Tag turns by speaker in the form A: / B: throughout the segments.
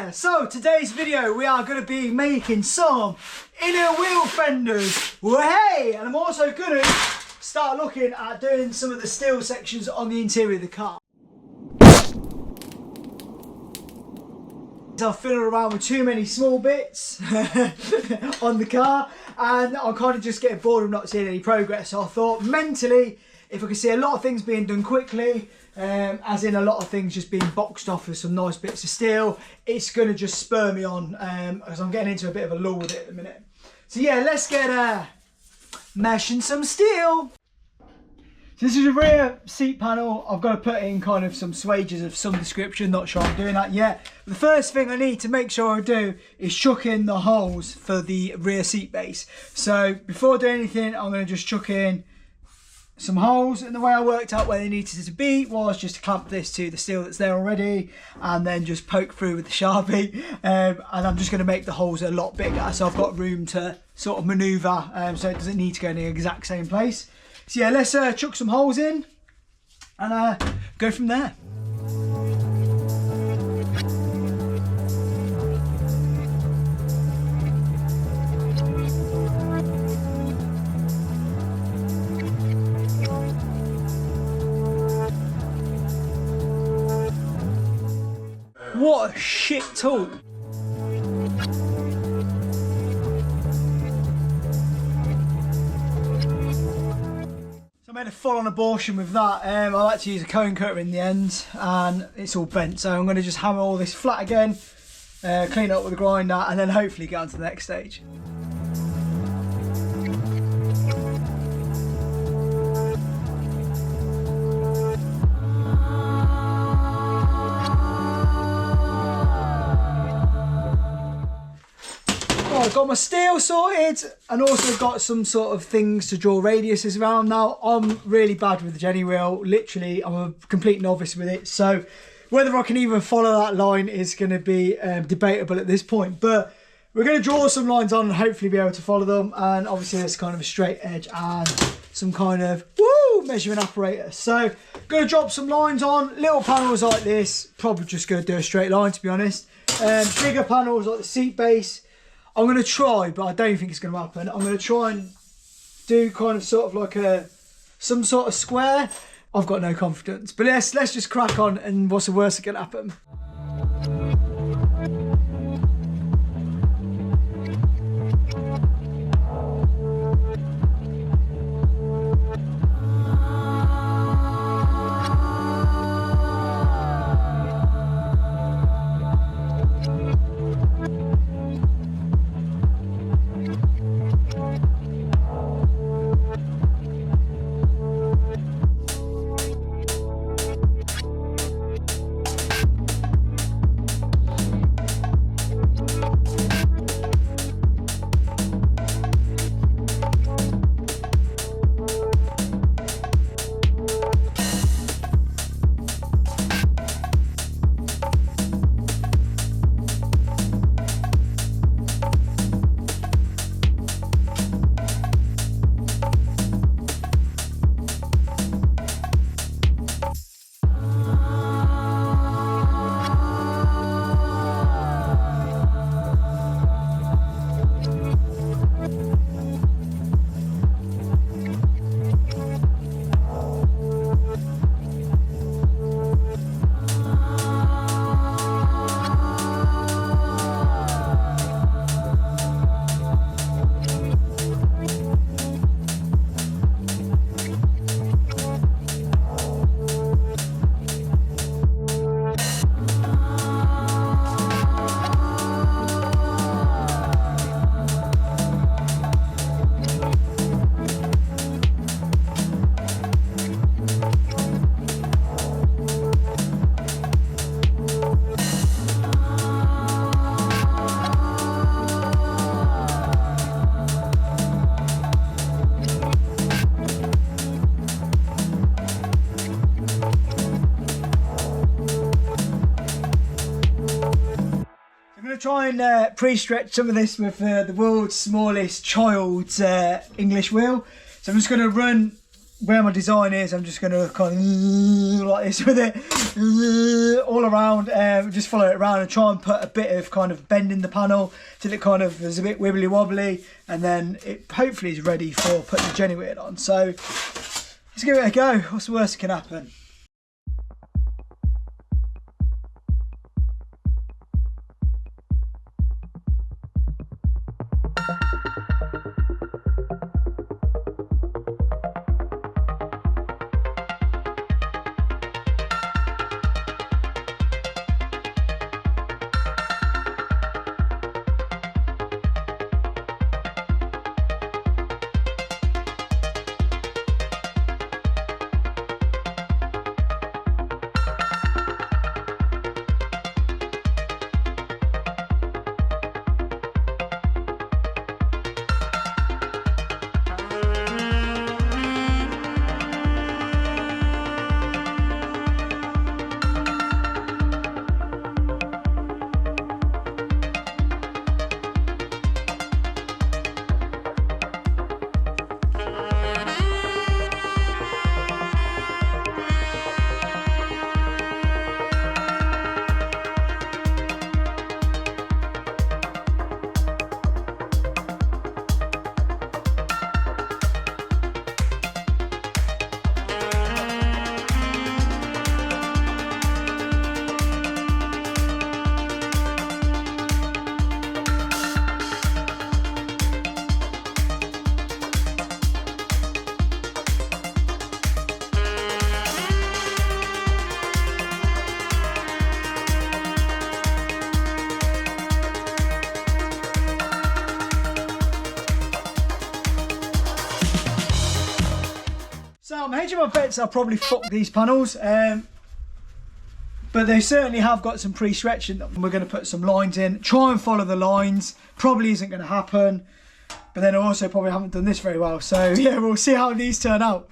A: there. So today's video we are going to be making some inner wheel fenders. Hey, and I'm also going to start looking at doing some of the steel sections on the interior of the car. I'm fiddling around with too many small bits on the car, and I'm kind of just getting bored of not seeing any progress. So I thought mentally, if I could see a lot of things being done quickly, as in a lot of things just being boxed off with some nice bits of steel, it's going to just spur me on, as I'm getting into a bit of a lull with it at the minute. So yeah, let's get meshing some steel. So this is a rear seat panel. I've got to put in kind of some swages of some description. Not sure I'm doing that yet. But the first thing I need to make sure I do is chuck in the holes for the rear seat base. So before doing anything, I'm going to just chuck in some holes, and the way I worked out where they needed to be was just to clamp this to the steel that's there already and then just poke through with the Sharpie, and I'm just going to make the holes a lot bigger so I've got room to sort of manoeuvre, so it doesn't need to go in the exact same place. So yeah, let's chuck some holes in and go from there. What a shit tool. So I made a full-on abortion with that. I like to use a cone cutter in the end, and it's all bent. So I'm going to just hammer all this flat again, clean it up with a grinder, and then hopefully get on to the next stage. I've got my steel sorted and also got some sort of things to draw radiuses around. Now, I'm really bad with the Jenny wheel. Literally, I'm a complete novice with it. So whether I can even follow that line is going to be debatable at this point. But we're going to draw some lines on and hopefully be able to follow them. And obviously there's kind of a straight edge and some kind of measuring apparatus. So going to drop some lines on. Little panels like this, probably just going to do a straight line, to be honest. Bigger panels like the seat base, I'm going to try, but I don't think it's going to happen. I'm going to try and do kind of sort of like some sort of square. I've got no confidence, but let's just crack on, and what's the worst that can happen? try and pre-stretch some of this with the world's smallest child's English wheel. So I'm just going to run where my design is, I'm just going to kind of like this with it all around, just follow it around and try and put a bit of kind of bend in the panel till it kind of is a bit wibbly wobbly, and then it hopefully is ready for putting the genuine on. So let's give it a go. What's the worst that can happen? So I'm hedging my bets I'll probably fuck these panels, but they certainly have got some pre-stretch in them. We're going to put some lines in, try and follow the lines. Probably isn't going to happen, but then I also probably haven't done this very well. So yeah, we'll see how these turn out.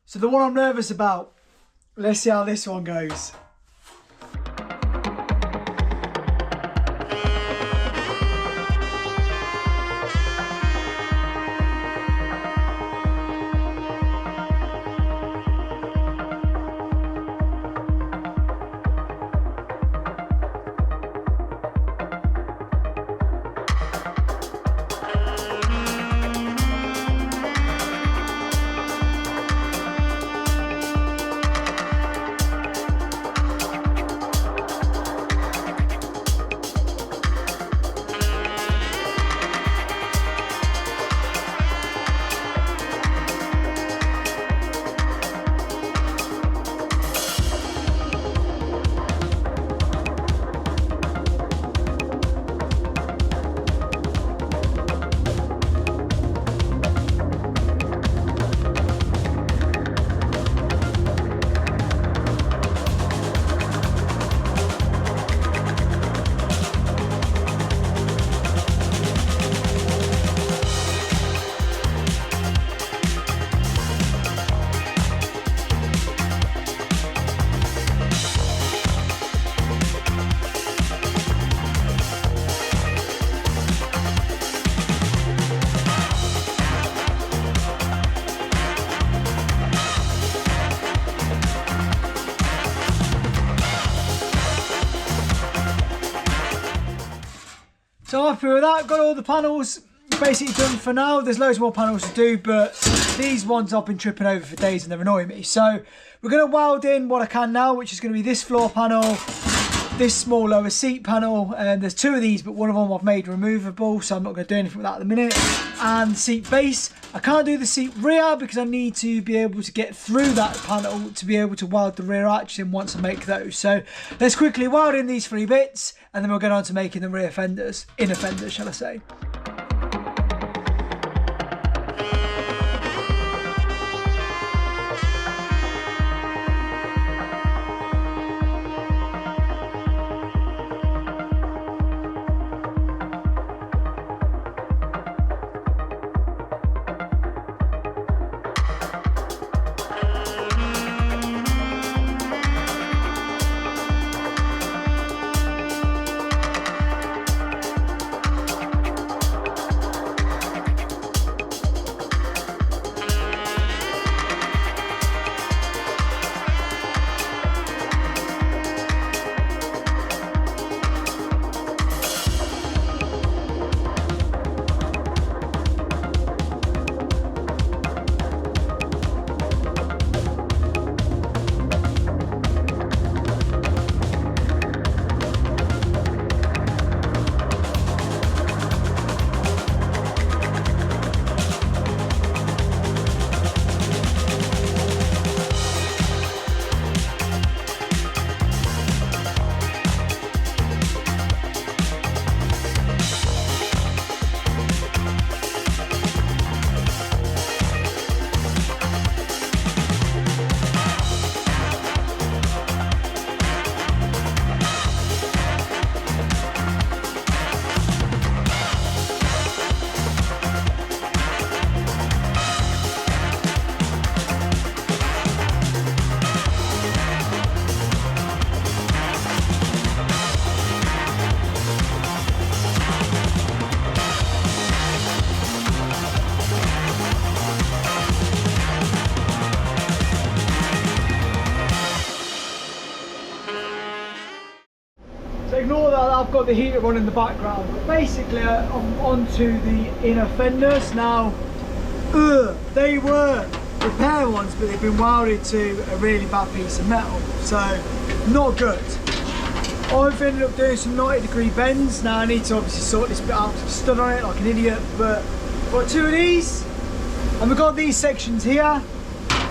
A: So the one I'm nervous about, let's see how this one goes. So happy with that, got all the panels basically done for now. There's loads more panels to do, but these ones I've been tripping over for days and they're annoying me. So we're going to weld in what I can now, which is going to be this floor panel, this small lower seat panel, and there's two of these, but one of them I've made removable, so I'm not going to do anything with that at the minute. And seat base. I can't do the seat rear because I need to be able to get through that panel to be able to weld the rear arches in once I make those. So let's quickly weld in these three bits, and then we'll get on to making the rear fenders, inner fenders, shall I say. So ignore that I've got the heater on in the background, but basically I'm onto the inner fenders now. They were repair ones, but they've been welded to a really bad piece of metal, so not good. I've ended up doing some 90-degree bends. Now I need to obviously sort this bit out because I've stood on it like an idiot, but I've got two of these, and we've got these sections here.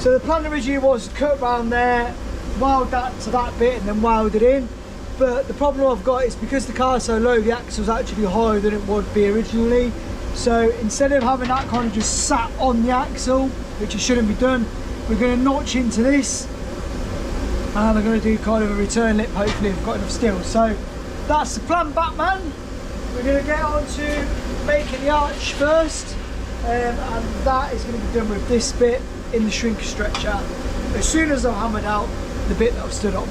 A: So the plan originally was to cut around there, weld that to that bit and then weld it in. But the problem I've got is because the car's so low, the axle's actually higher than it would be originally. So instead of having that kind of just sat on the axle, which it shouldn't be done, we're going to notch into this. And I'm going to do kind of a return lip, hopefully if I've got enough steel. So that's the plan, Batman. We're going to get on to making the arch first. And that is going to be done with this bit in the shrink stretcher as soon as I've hammered out the bit that I've stood on.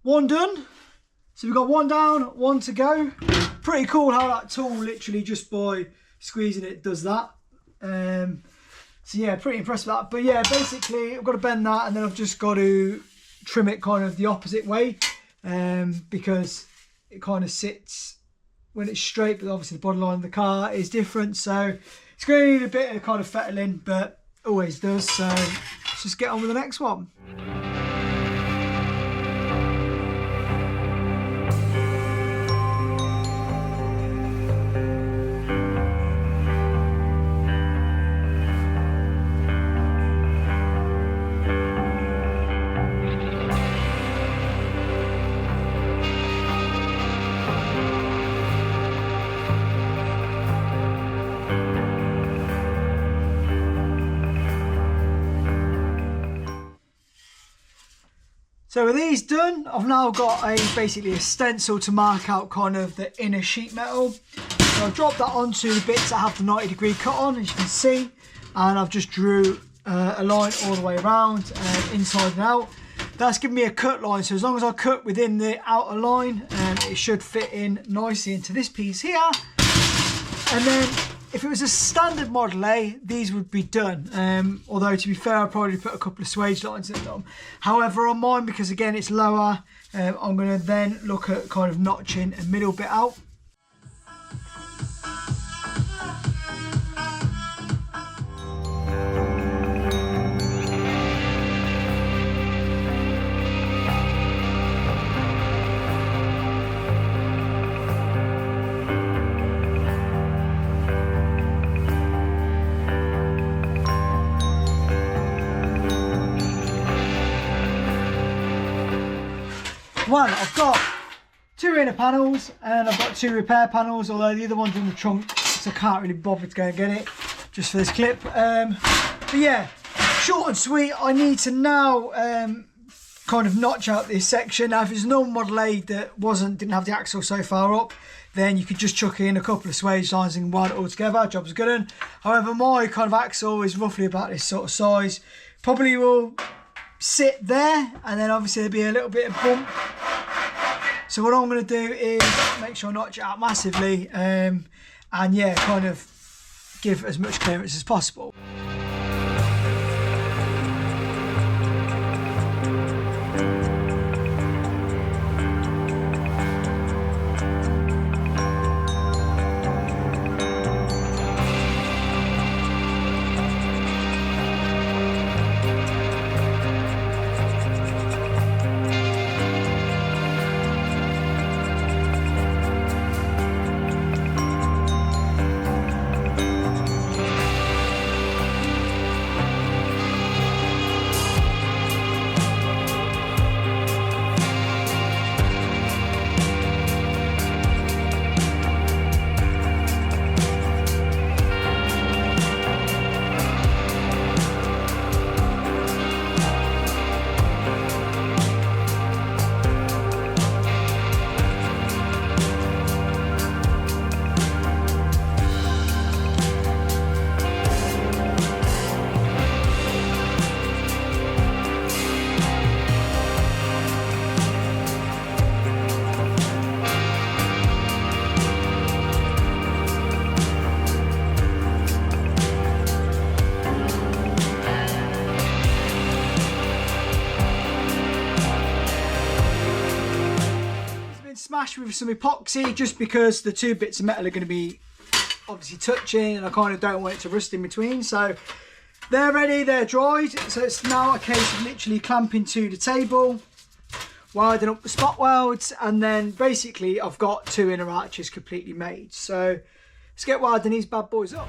A: One done. So we've got one down, one to go. Pretty cool how that tool literally just by squeezing it does that. So yeah, pretty impressed with that. But yeah, basically I've got to bend that and then I've just got to trim it kind of the opposite way, because it kind of sits when it's straight, but obviously the body line of the car is different. So it's going to need a bit of kind of fettling, but always does. So let's just get on with the next one. So with these done, I've now got basically a stencil to mark out kind of the inner sheet metal. So I've dropped that onto the bits that have the 90-degree cut on, as you can see, and I've just drew a line all the way around, inside and out. That's given me a cut line, so as long as I cut within the outer line, it should fit in nicely into this piece here. And then if it was a standard Model A, these would be done. Although to be fair, I'd probably put a couple of swage lines in them. However, on mine, because again it's lower, I'm going to then look at kind of notching a middle bit out. Well, I've got 2 inner panels and I've got 2 repair panels, although the other one's in the trunk, so I can't really bother to go and get it just for this clip. But yeah, short and sweet, I need to now kind of notch out this section. Now, if it's a normal Model A that didn't have the axle so far up, then you could just chuck in a couple of swage lines and weld it all together, job's good one. However, my kind of axle is roughly about this sort of size. Probably will sit there, and then obviously there'll be a little bit of bump. So what I'm going to do is make sure I notch it out massively, and yeah, kind of give as much clearance as possible. Smash with some epoxy, just because the 2 bits of metal are going to be obviously touching, and I kind of don't want it to rust in between. So they're ready, they're dried, so it's now a case of literally clamping to the table, welding up the spot welds, and then basically I've got 2 inner arches completely made. So let's get welding these bad boys up.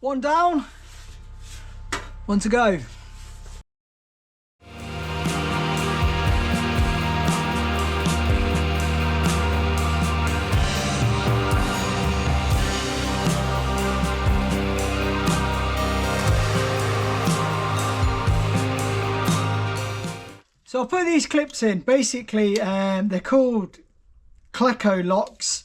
A: One down, one to go. So I'll put these clips in. Basically, they're called Cleco locks.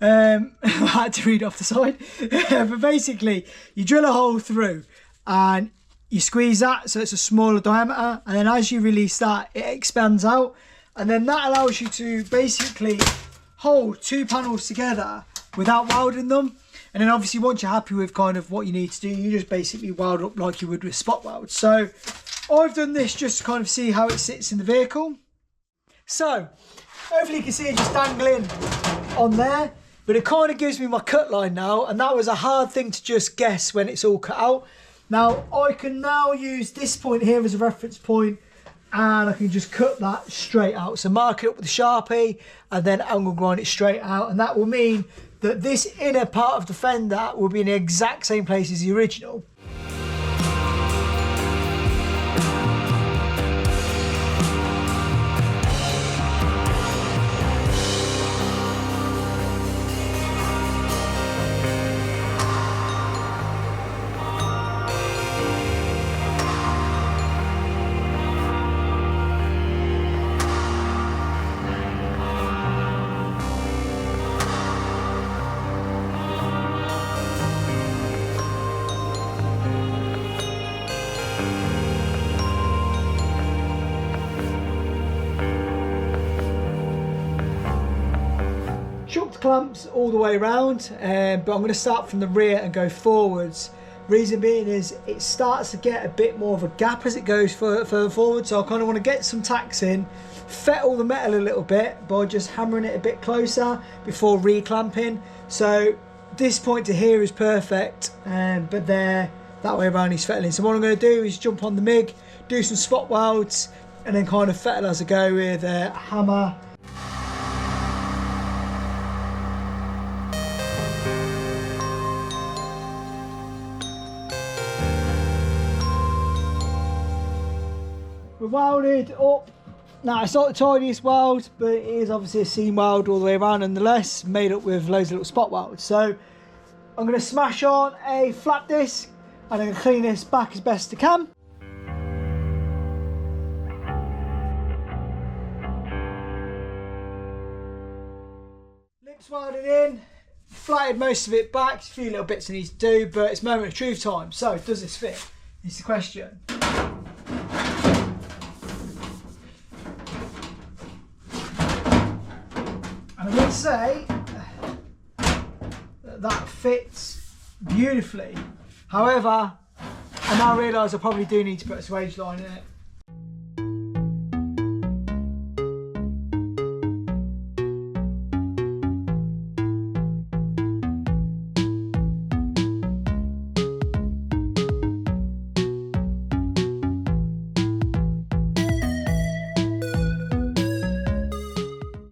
A: I had to read off the side. But basically, you drill a hole through and you squeeze that so it's a smaller diameter, and then as you release that, it expands out, and then that allows you to basically hold 2 panels together without welding them. And then obviously once you're happy with kind of what you need to do, you just basically weld up like you would with spot welds. So I've done this just to kind of see how it sits in the vehicle. So hopefully you can see it just dangling on there. But it kind of gives me my cut line now, and that was a hard thing to just guess when it's all cut out. Now I can now use this point here as a reference point, and I can just cut that straight out. So mark it up with a Sharpie and then angle grind it straight out, and that will mean that this inner part of the fender will be in the exact same place as the original. clamps all the way around, but I'm going to start from the rear and go forwards. Reason being is it starts to get a bit more of a gap as it goes further forward, so I kind of want to get some tacks in, fettle the metal a little bit by just hammering it a bit closer before reclamping. So this point to here is perfect, but there, that way around he's fettling. So what I'm going to do is jump on the MIG, do some spot welds, and then kind of fettle as I go with a hammer. We're welded up. Now it's not the tidiest weld, but it is obviously a seam weld all the way around nonetheless, made up with loads of little spot welds. So I'm going to smash on a flat disc and I'm going to clean this back as best I can. Lips welded in, flatted most of it back, a few little bits I need to do, but it's moment of truth time. So does this fit? It's the question. I would say that fits beautifully. However, I now realise I probably do need to put a swage line in it.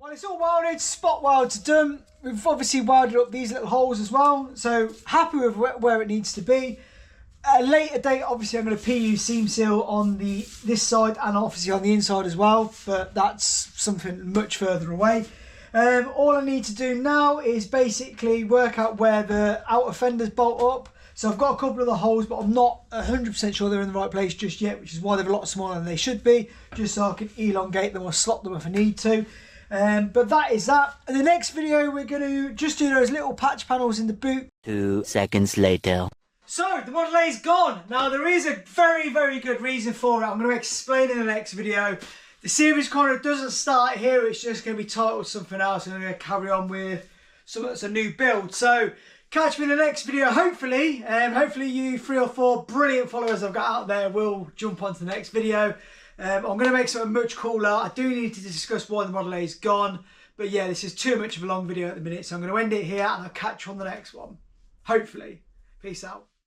A: It's all welded, spot welds done. We've obviously welded up these little holes as well, so happy with where it needs to be. At a later date, obviously I'm going to PU seam seal on this side and obviously on the inside as well, but that's something much further away. All I need to do now is basically work out where the outer fenders bolt up. So I've got a couple of the holes, but I'm not 100% sure they're in the right place just yet, which is why they're a lot smaller than they should be, just so I can elongate them or slot them if I need to. But that is that. In the next video, we're going to just do those little patch panels in the boot.
B: 2 seconds later.
A: So, the Model A is gone. Now, there is a very, very good reason for it. I'm going to explain in the next video. The series kind of doesn't start here. It's just going to be titled something else. And I'm going to carry on with something that's a new build. So, catch me in the next video. Hopefully, hopefully you 3 or 4 brilliant followers I've got out there will jump onto the next video. I'm going to make something much cooler. I do need to discuss why the Model A is gone. But yeah, this is too much of a long video at the minute. So I'm going to end it here and I'll catch you on the next one. Hopefully. Peace out.